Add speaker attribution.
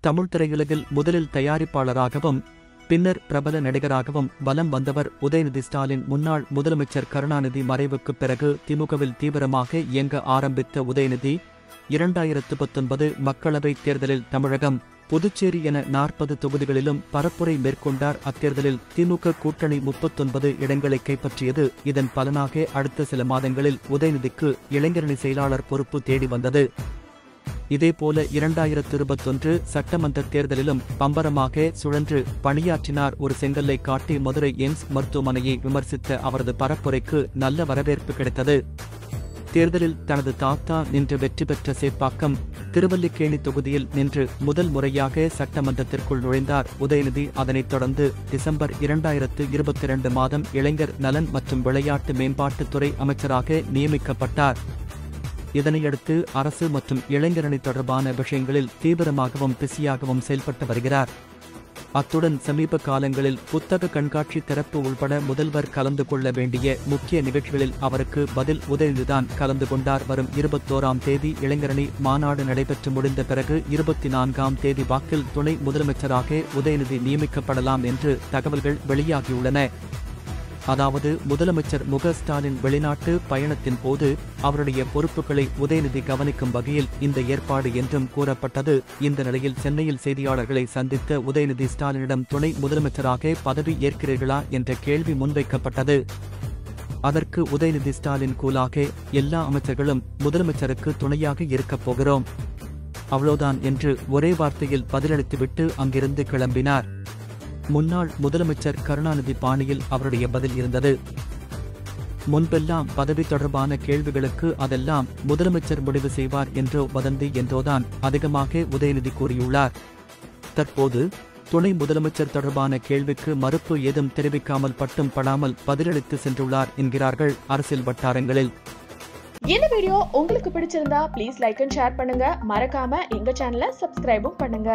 Speaker 1: தமிழ் திரையுலகில் முதலில் தயாரிப்பாளராகவும் பின்னர் பிரபல நடிகராகவும் வலம் வந்தவர் உதயநிதி ஸ்டாலின். முன்னாள் முதலமைச்சர் கருணாநிதி மறைவுக்குப் பிறகு திமுகவில் தீவிரமாக இயங்க ஆரம்பித்த உதயநிதி 2019 மக்களவைத் தேர்தலில் தமிழகம், புதுச்சேரி என 40 தொகுதிகளிலும் பரப்புரை மேற்கொண்டார். அத்தேர்தலில் திமுக கூட்டணி 39 இடங்களை கைப்பற்றியது. இதன் பலனாக அடுத்த சில மாதங்களில் உதயநிதிக்கு இளைஞரணி செயலாளர் பொறுப்பு தேடி வந்தது. இதேபோல 2021 சட்டமன்ற தேர்தலிலும் பம்பரமாக சுழன்று பணியாற்றினார். ஒரு செங்கல்லை காட்டி மதுரை எய்ம்ஸ் மருத்துவமனையை விமர்சித்த அவரது பரப்புரைக்கு நல்ல வரவேற்பு கிடைத்தது. தேர்தலில் தனது தாத்தா நின்று வெற்றி பெற்ற சேப்பாக்கம், திருவல்லிக்கேணி தொகுதியில் நின்று முதல் முறையாக சட்டமன்றத்திற்குள் நுழைந்தார் உதயநிதி. அதனைத் தொடர்ந்து டிசம்பர் 2022 மாதம் இளைஞர் நலன் மற்றும் விளையாட்டு மேம்பாட்டுத்துறை அமைச்சராக நியமிக்கப்பட்டார். இதனையடுத்து அரசு மற்றும் இளைஞரணி தொடர்பான விஷயங்களில் தீவிரமாகவும் பிஸியாகவும் செயல்பட்டு வருகிறார். அத்துடன் சமீப காலங்களில் புத்தக கண்காட்சி திறப்பு உள்பட முதல்வர் கலந்து கொள்ள வேண்டிய முக்கிய நிகழ்ச்சிகளில் அவருக்கு பதில் உதயநிதிதான் கலந்து கொண்டார். வரும் 21ஆம் தேதி இளைஞரணி மாநாடு நடைபெற்று முடிந்த பிறகு 24ஆம் தேதி வாக்கில் துணை முதலமைச்சராக உதயநிதி நியமிக்கப்படலாம் என்று தகவல்கள் வெளியாகியுள்ளன. அதாவது முதலமைச்சர் மு.க. ஸ்டாலின் வெளிநாட்டு பயணத்தின் போது அவருடைய பொறுப்புகளை உதயநிதி கவனிக்கும் வகையில் இந்த ஏற்பாடு என்றும் கூறப்பட்டது. இந்த நிலையில் சென்னையில் செய்தியாளர்களை சந்தித்த உதயநிதி ஸ்டாலினிடம் துணை முதலமைச்சராக பதவி ஏற்கிறீர்களா என்ற கேள்வி முன்வைக்கப்பட்டது. அதற்கு உதயநிதி ஸ்டாலின் கூலாக, எல்லா அமைச்சர்களும் முதலமைச்சருக்கு துணையாக இருக்கப் போகிறோம், அவ்வளோதான் என்று ஒரே வார்த்தையில் பதிலளித்துவிட்டு அங்கிருந்து கிளம்பினார். முன்னாள் முதலமைச்சர் கருணாநிதி பாணியில் அவருடைய பதில் இருந்தது. முன்பெல்லாம் பதவி தொடர்பான கேள்விகளுக்கு அதெல்லாம் முதலமைச்சர் முடிவு செய்வார் என்றோ வதந்தி என்றோதான் அதிகமாக உதயநிதி கூறியுள்ளார். தற்போது துணை முதலமைச்சர் தொடர்பான கேள்விக்கு மறுப்பு ஏதும் தெரிவிக்காமல் பட்டும் படாமல் பதிலளித்து சென்றுள்ளார் என்கிறார்கள் அரசியல் வட்டாரங்களில்.
Speaker 2: இந்த வீடியோ உங்களுக்கு பிடிச்சிருந்தா ப்ளீஸ் லைக் அண்ட் ஷேர் பண்ணுங்க. மறக்காம எங்க சேனலை சப்ஸ்கிரைபும் பண்ணுங்க.